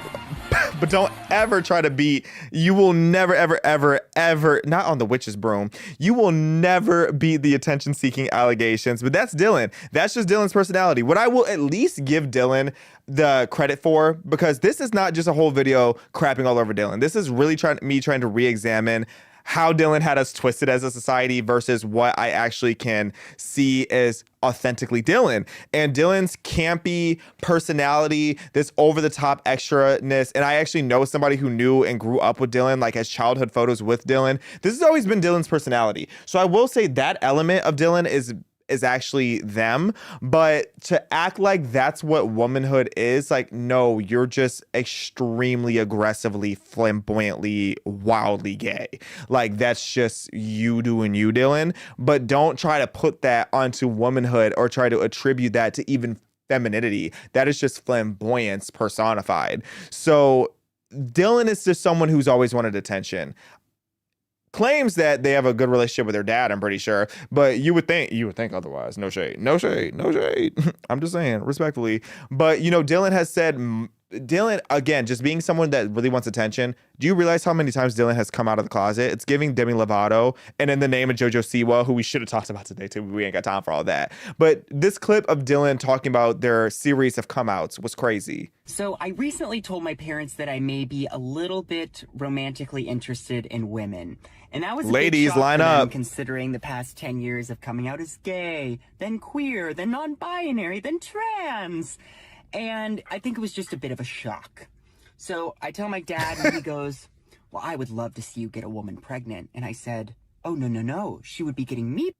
A: but don't ever try to beat. You will never, ever, ever, ever, not on the witch's broom. You will never beat the attention-seeking allegations, but that's Dylan. That's just Dylan's personality. What I will at least give Dylan the credit for, because this is not just a whole video crapping all over Dylan. This is really trying to re-examine how Dylan had us twisted as a society versus what I actually can see as authentically Dylan. And Dylan's campy personality, this over-the-top extraness, and I actually know somebody who knew and grew up with Dylan, like has childhood photos with Dylan. This has always been Dylan's personality. So I will say that element of Dylan is actually them, but to act like that's what womanhood is, like, no, you're just extremely aggressively, flamboyantly, wildly gay. Like, that's just you doing you, Dylan. But don't try to put that onto womanhood or try to attribute that to even femininity. That is just flamboyance personified. So Dylan is just someone who's always wanted attention. Claims that they have a good relationship with their dad, I'm pretty sure, but you would think otherwise. No shade. I'm just saying, respectfully. But Dylan has said, Dylan, again, just being someone that really wants attention. Do you realize how many times Dylan has come out of the closet? It's giving Demi Lovato, and in the name of JoJo Siwa, who we should have talked about today too. We ain't got time for all that. But this clip of Dylan talking about their series of come outs was crazy.
C: So I recently told my parents that I may be a little bit romantically interested in women. And that was a
A: Ladies,
C: big shock
A: line
C: for them,
A: up.
C: considering the past 10 years of coming out as gay, then queer, then non-binary, then trans. And I think it was just a bit of a shock. So I tell my dad, and he goes, well, I would love to see you get a woman pregnant. And I said, oh, no. She would be getting me.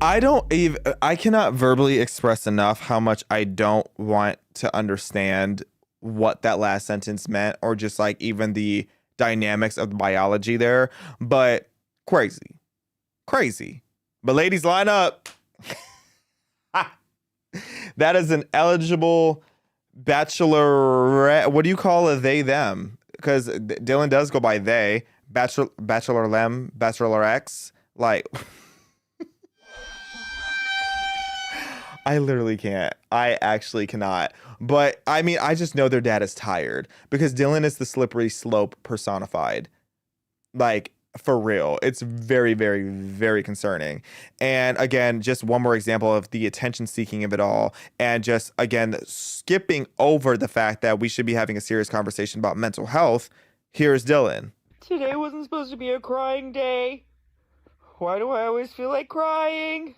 A: I cannot verbally express enough how much I don't want to understand what that last sentence meant, or just like even the dynamics of the biology there. But crazy. But ladies, line up. That is an eligible bachelorette. What do you call a they, them? Because Dylan does go by they. Bachelor lem, bachelor X. Like, I literally can't. I actually cannot. But I mean, I just know their dad is tired, because Dylan is the slippery slope personified. Like, for real. It's very, very, very concerning. And again, just one more example of the attention seeking of it all. And just, again, skipping over the fact that we should be having a serious conversation about mental health. Here's Dylan.
H: Today wasn't supposed to be a crying day. Why do I always feel like crying?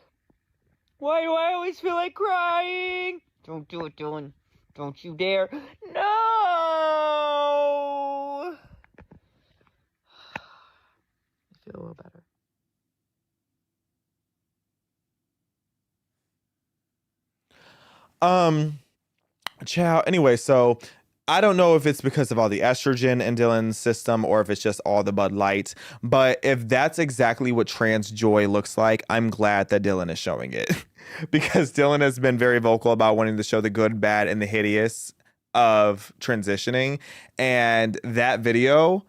H: Why do I always feel like crying? Don't do it, Dylan. Don't you dare. No! I feel a little better.
A: Ciao. Anyway, so I don't know if it's because of all the estrogen in Dylan's system or if it's just all the Bud Light, but if that's exactly what trans joy looks like, I'm glad that Dylan is showing it. Because Dylan has been very vocal about wanting to show the good, bad, and the hideous of transitioning. And that video,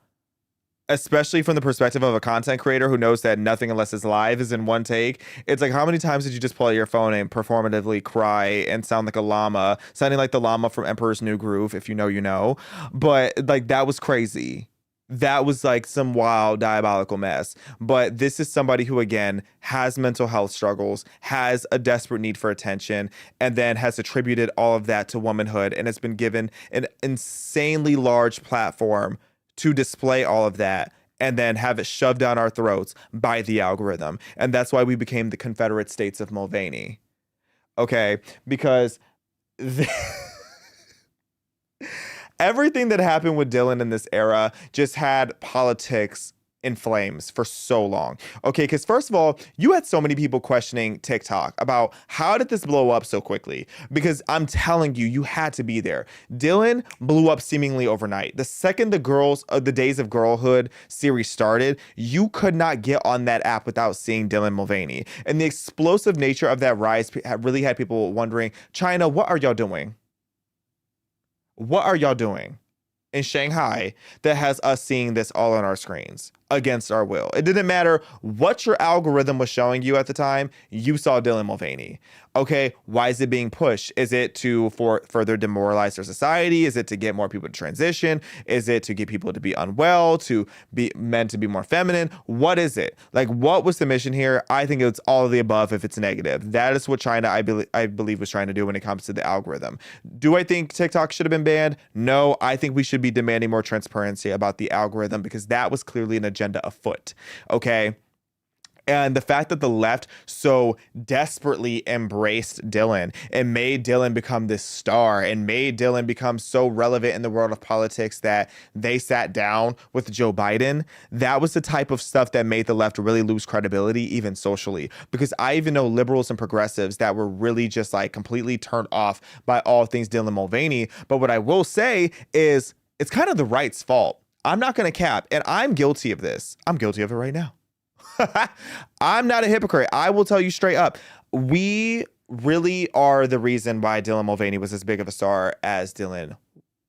A: especially from the perspective of a content creator who knows that nothing unless it's live is in one take. It's like, how many times did you just pull out your phone and performatively cry and sound like a llama, sounding like the llama from Emperor's New Groove, if you know, you know. But like, that was crazy. That was like some wild diabolical mess. But this is somebody who, again, has mental health struggles, has a desperate need for attention, and then has attributed all of that to womanhood and has been given an insanely large platform to display all of that and then have it shoved down our throats by the algorithm. And that's why we became the Confederate States of Mulvaney. Okay? Because everything that happened with Dylan in this era just had politics in flames for so long. Okay, because first of all, you had so many people questioning TikTok about how did this blow up so quickly? Because I'm telling you, you had to be there. Dylan blew up seemingly overnight. The second the Days of Girlhood series started, you could not get on that app without seeing Dylan Mulvaney. And the explosive nature of that rise really had people wondering, China, what are y'all doing? What are y'all doing in Shanghai that has us seeing this all on our screens against our will? It didn't matter what your algorithm was showing you at the time, you saw Dylan Mulvaney. Okay, why is it being pushed? Is it for further demoralize our society? Is it to get more people to transition? Is it to get people to be unwell, to be men to be more feminine? What is it? Like, what was the mission here? I think it's all of the above if it's negative. That is what China, I believe, was trying to do when it comes to the algorithm. Do I think TikTok should have been banned? No, I think we should be demanding more transparency about the algorithm because that was clearly an agenda afoot. Okay. And the fact that the left so desperately embraced Dylan and made Dylan become this star and made Dylan become so relevant in the world of politics that they sat down with Joe Biden, that was the type of stuff that made the left really lose credibility, even socially. Because I even know liberals and progressives that were really just like completely turned off by all things Dylan Mulvaney. But what I will say is it's kind of the right's fault. I'm not going to cap, and I'm guilty of this. I'm guilty of it right now. I'm not a hypocrite. I will tell you straight up. We really are the reason why Dylan Mulvaney was as big of a star as Dylan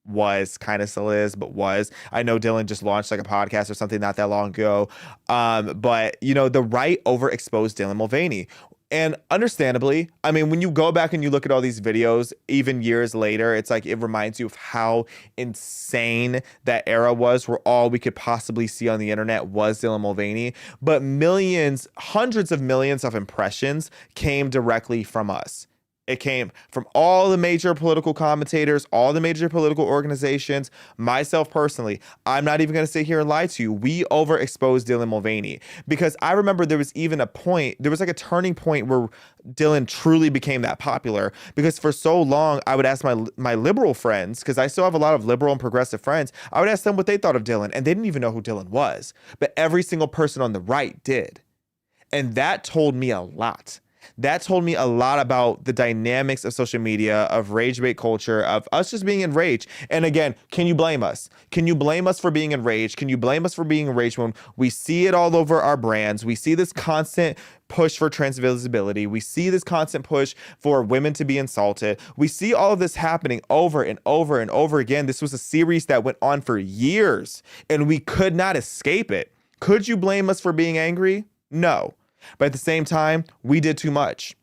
A: was, kind of still is, but was. I know Dylan just launched like a podcast or something not that long ago. But, you know, the right overexposed Dylan Mulvaney. And understandably, I mean, when you go back and you look at all these videos, even years later, it's like it reminds you of how insane that era was where all we could possibly see on the internet was Dylan Mulvaney. But millions, hundreds of millions of impressions came directly from us. It came from all the major political commentators, all the major political organizations, myself personally. I'm not even going to sit here and lie to you. We overexposed Dylan Mulvaney because I remember there was even a point, there was like a turning point where Dylan truly became that popular because for so long I would ask my liberal friends, because I still have a lot of liberal and progressive friends, I would ask them what they thought of Dylan and they didn't even know who Dylan was. But every single person on the right did. And that told me a lot. That told me a lot about the dynamics of social media, of rage bait culture, of us just being enraged. And again, can you blame us? Can you blame us for being enraged? Can you blame us for being enraged when we see it all over our brands? We see this constant push for trans visibility. We see this constant push for women to be insulted. We see all of this happening over and over and over again. This was a series that went on for years and we could not escape it. Could you blame us for being angry? No. But at the same time, we did too much.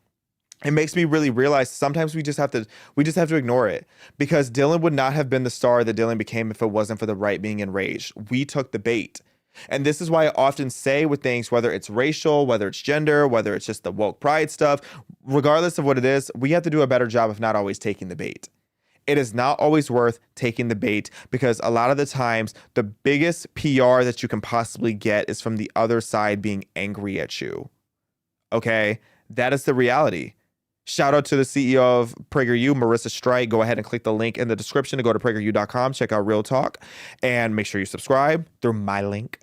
A: It makes me really realize sometimes we just have to ignore it because Dylan would not have been the star that Dylan became if it wasn't for the right being enraged. We took the bait. And this is why I often say with things, whether it's racial, whether it's gender, whether it's just the woke pride stuff, regardless of what it is, we have to do a better job of not always taking the bait. It is not always worth taking the bait because a lot of the times the biggest PR that you can possibly get is from the other side being angry at you. Okay, that is the reality. Shout out to the CEO of PragerU, Marissa Strike. Go ahead and click the link in the description to go to PragerU.com. Check out Real Talk and make sure you subscribe through my link.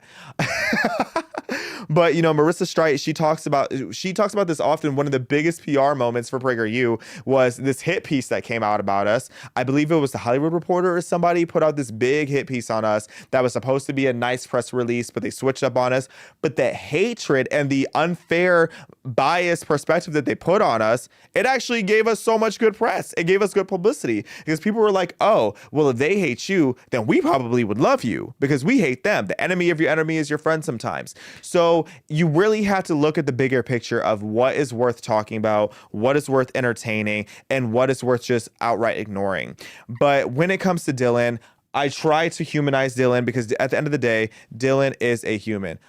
A: But, you know, Marissa Strike, she talks about this often. One of the biggest PR moments for PragerU was this hit piece that came out about us. I believe it was the Hollywood Reporter or somebody put out this big hit piece on us that was supposed to be a nice press release, but they switched up on us. But the hatred and the unfair, biased perspective that they put on us, it actually gave us so much good press. It gave us good publicity because people were like, oh, well, if they hate you, then we probably would love you because we hate them. The enemy of your enemy is your friend sometimes. So you really have to look at the bigger picture of what is worth talking about, what is worth entertaining, and what is worth just outright ignoring. But when it comes to Dylan, I try to humanize Dylan because at the end of the day, Dylan is a human.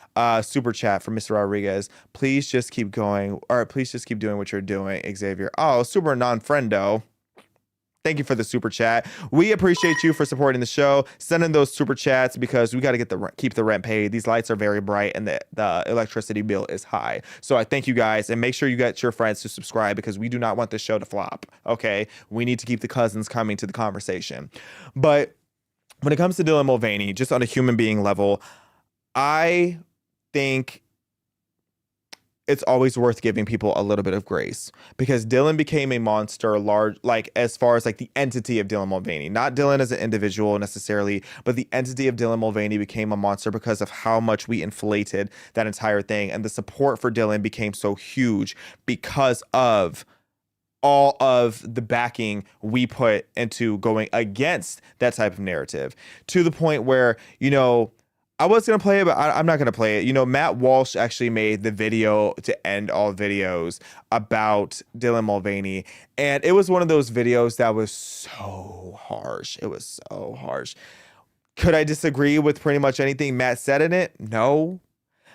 A: Super chat from Mr. Rodriguez. Please just keep going, or please just keep doing what you're doing, Xavier. Oh, super non-friendo. Thank you for the super chat. We appreciate you for supporting the show. Send in those super chats because we got to keep the rent paid. These lights are very bright and the electricity bill is high. So I thank you guys and make sure you get your friends to subscribe because we do not want this show to flop. Okay, we need to keep the cousins coming to the conversation. But when it comes to Dylan Mulvaney, just on a human being level, I think it's always worth giving people a little bit of grace, because Dylan became a monster as far as like the entity of Dylan Mulvaney, not Dylan as an individual necessarily, but the entity of Dylan Mulvaney became a monster because of how much we inflated that entire thing. And the support for Dylan became so huge because of all of the backing we put into going against that type of narrative, to the point where, I was going to play it, but I'm not going to play it. Matt Walsh actually made the video to end all videos about Dylan Mulvaney. And it was one of those videos that was so harsh. It was so harsh. Could I disagree with pretty much anything Matt said in it? No.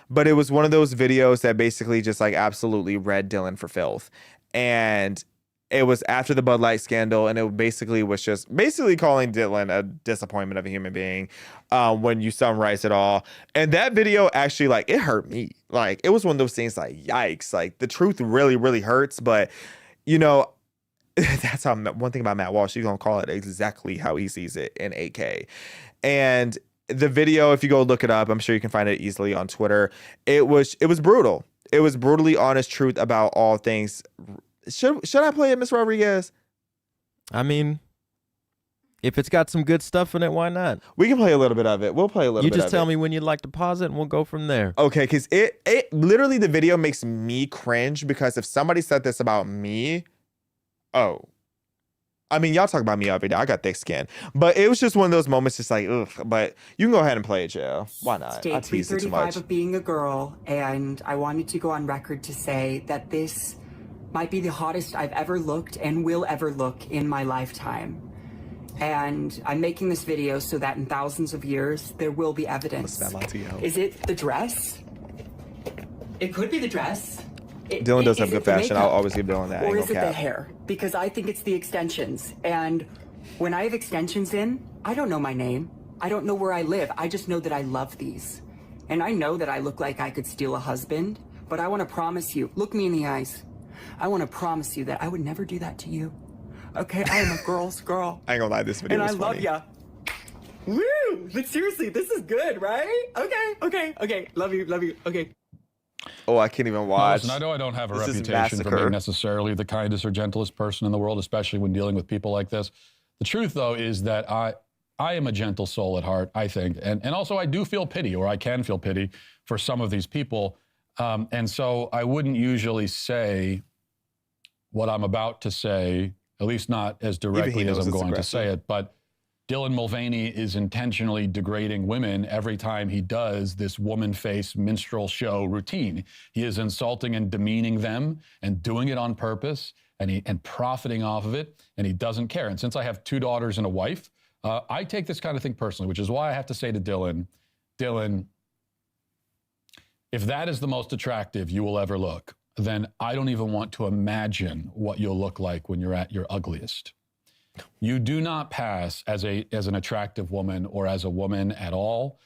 A: But it was one of those videos that basically just like absolutely read Dylan for filth. And it was after the Bud Light scandal, and it basically was just basically calling Dylan a disappointment of a human being when you summarize it all. And that video actually, like, it hurt me. Like, it was one of those things like, yikes. Like, the truth really, really hurts. But, that's how one thing about Matt Walsh, he's going to call it exactly how he sees it in 8K. And the video, if you go look it up, I'm sure you can find it easily on Twitter. It was brutal. It was brutally honest truth about all things. Should I play it, Miss Rodriguez?
B: I mean, if it's got some good stuff in it, why not?
A: We can play a little bit of it. We'll play a little bit of it.
B: You just tell me when you'd like to pause it, and we'll go from there.
A: Okay, because it literally, the video makes me cringe, because if somebody said this about me, y'all talk about me every day. I got thick skin. But it was just one of those moments, just like, ugh. But you can go ahead and play it, Jill. Why not?
C: Day
A: I tease it too much.
C: 335 of being a girl, and I wanted to go on record to say that this might be the hottest I've ever looked and will ever look in my lifetime. And I'm making this video so that in thousands of years, there will be evidence. Is it the dress? It could be the dress.
A: Dylan does have good fashion. I'll always give Dylan that.
C: Or is it the hair? Because I think it's the extensions. And when I have extensions in, I don't know my name. I don't know where I live. I just know that I love these. And I know that I look like I could steal a husband, but I want to promise you, look me in the eyes. I want to promise you that I would never do that to you. Okay, I am a girl's girl.
A: I ain't gonna lie, this video is funny.
C: And I love ya. Woo! But seriously, this is good, right? Okay. Love you, okay.
A: Oh, I can't even watch.
I: Listen, I know I don't have a reputation for being necessarily the kindest or gentlest person in the world, especially when dealing with people like this. The truth, though, is that I am a gentle soul at heart, I think. And also I do feel pity, or I can feel pity for some of these people. And so I wouldn't usually say what I'm about to say, at least not as directly as I'm going to say it. But Dylan Mulvaney is intentionally degrading women every time he does this woman face minstrel show routine. He is insulting and demeaning them and doing it on purpose and profiting off of it, and he doesn't care. And since I have 2 daughters and a wife, I take this kind of thing personally, which is why I have to say to Dylan, if that is the most attractive you will ever look, then I don't even want to imagine what you'll look like when you're at your ugliest. You do not pass as an attractive woman or as a woman at all,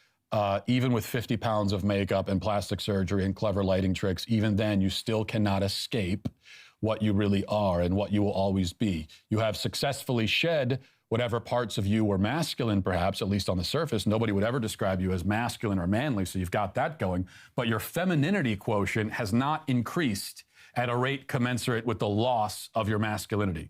I: even with 50 pounds of makeup and plastic surgery and clever lighting tricks. Even then, you still cannot escape what you really are and what you will always be. You have successfully shed whatever parts of you were masculine, perhaps, at least on the surface. Nobody would ever describe you as masculine or manly, so you've got that going. But your femininity quotient has not increased at a rate commensurate with the loss of your masculinity.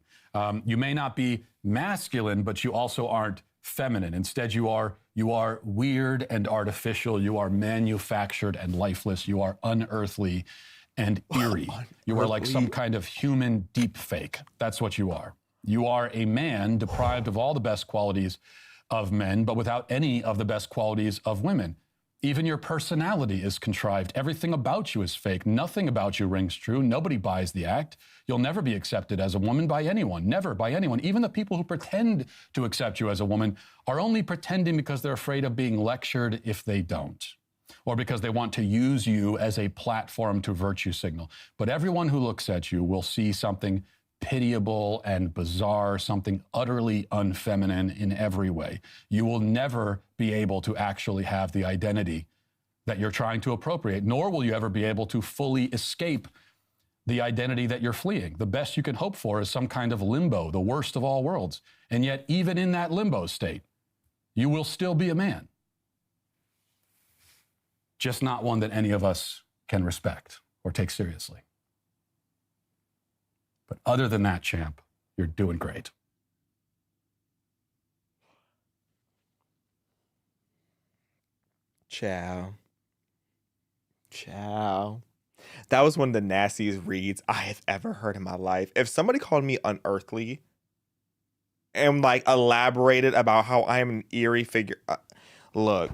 I: You may not be masculine, but you also aren't feminine. Instead, you are weird and artificial. You are manufactured and lifeless. You are unearthly and eerie. You are like some kind of human deep fake. That's what you are. You are a man deprived of all the best qualities of men, but without any of the best qualities of women. Even your personality is contrived. Everything about you is fake. Nothing about you rings true. Nobody buys the act. You'll never be accepted as a woman by anyone, never by anyone. Even the people who pretend to accept you as a woman are only pretending because they're afraid of being lectured if they don't, or because they want to use you as a platform to virtue signal. But everyone who looks at you will see something pitiable and bizarre, something utterly unfeminine in every way. You will never be able to actually have the identity that you're trying to appropriate, nor will you ever be able to fully escape the identity that you're fleeing. The best you can hope for is some kind of limbo, the worst of all worlds. And yet, even in that limbo state, you will still be a man. just not one that any of us can respect or take seriously. But other than that, champ, you're doing great.
A: Ciao. That was one of the nastiest reads I have ever heard in my life. If somebody called me unearthly and like elaborated about how I am an eerie figure, look,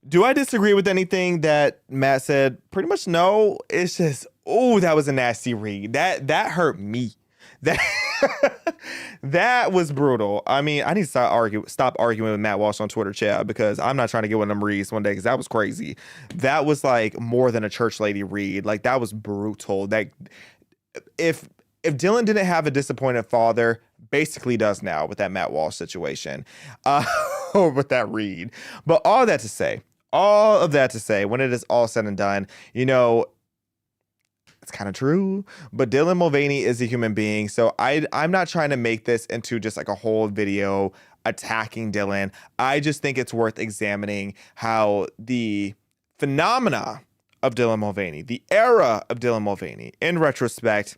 A: do I disagree with anything that Matt said? Pretty much no. It's just, oh, that was a nasty read. That hurt me. That that was brutal. I mean, I need to stop arguing with Matt Walsh on Twitter, chat, because I'm not trying to get one of them reads one day, because that was crazy. That was like more than a church lady read. Like, that was brutal. That if Dylan didn't have a disappointed father, basically does now with that Matt Walsh situation, or with that read. But all of that to say, when it is all said and done, you know, it's kind of true, but Dylan Mulvaney is a human being. So I'm not trying to make this into just like a whole video attacking Dylan. I just think it's worth examining how the phenomena of Dylan Mulvaney, the era of Dylan Mulvaney, in retrospect,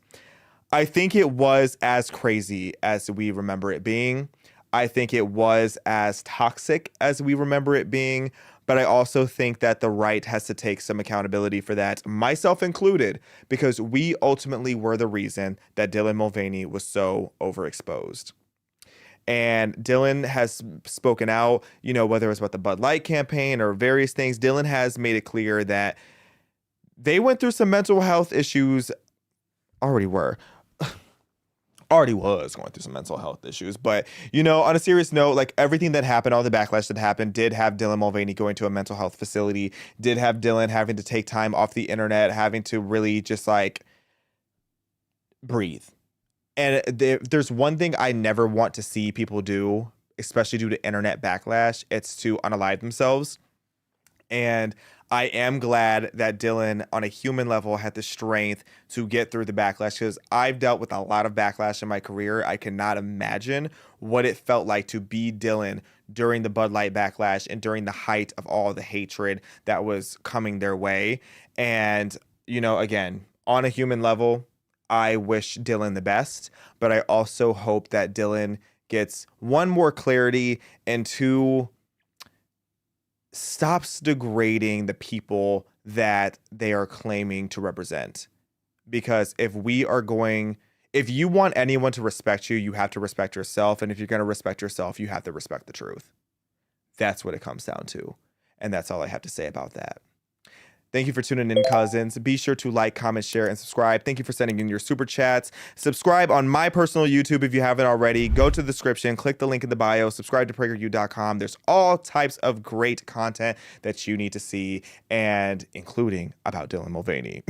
A: I think it was as crazy as we remember it being. I think it was as toxic as we remember it being. But I also think that the right has to take some accountability for that, myself included, because we ultimately were the reason that Dylan Mulvaney was so overexposed. And Dylan has spoken out, you know, whether it's about the Bud Light campaign or various things. Dylan has made it clear that they went through some mental health issues, already was going through some mental health issues. But, you know, on a serious note, like everything that happened, all the backlash that happened did have Dylan Mulvaney going to a mental health facility, did have Dylan having to take time off the internet, having to really just like breathe. And there's one thing I never want to see people do, especially due to internet backlash, it's to unalive themselves. And I am glad that Dylan, on a human level, had the strength to get through the backlash, because I've dealt with a lot of backlash in my career. I cannot imagine what it felt like to be Dylan during the Bud Light backlash and during the height of all the hatred that was coming their way. And, you know, again, on a human level, I wish Dylan the best, but I also hope that Dylan gets one, more clarity, and two, stops degrading the people that they are claiming to represent. Because if you want anyone to respect you, you have to respect yourself. And if you're going to respect yourself, you have to respect the truth. That's what it comes down to. And that's all I have to say about that. Thank you for tuning in, cousins. Be sure to like, comment, share, and subscribe. Thank you for sending in your super chats. Subscribe on my personal YouTube if you haven't already. Go to the description, click the link in the bio, subscribe to PragerU.com. There's all types of great content that you need to see, and including about Dylan Mulvaney.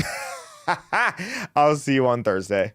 A: I'll see you on Thursday.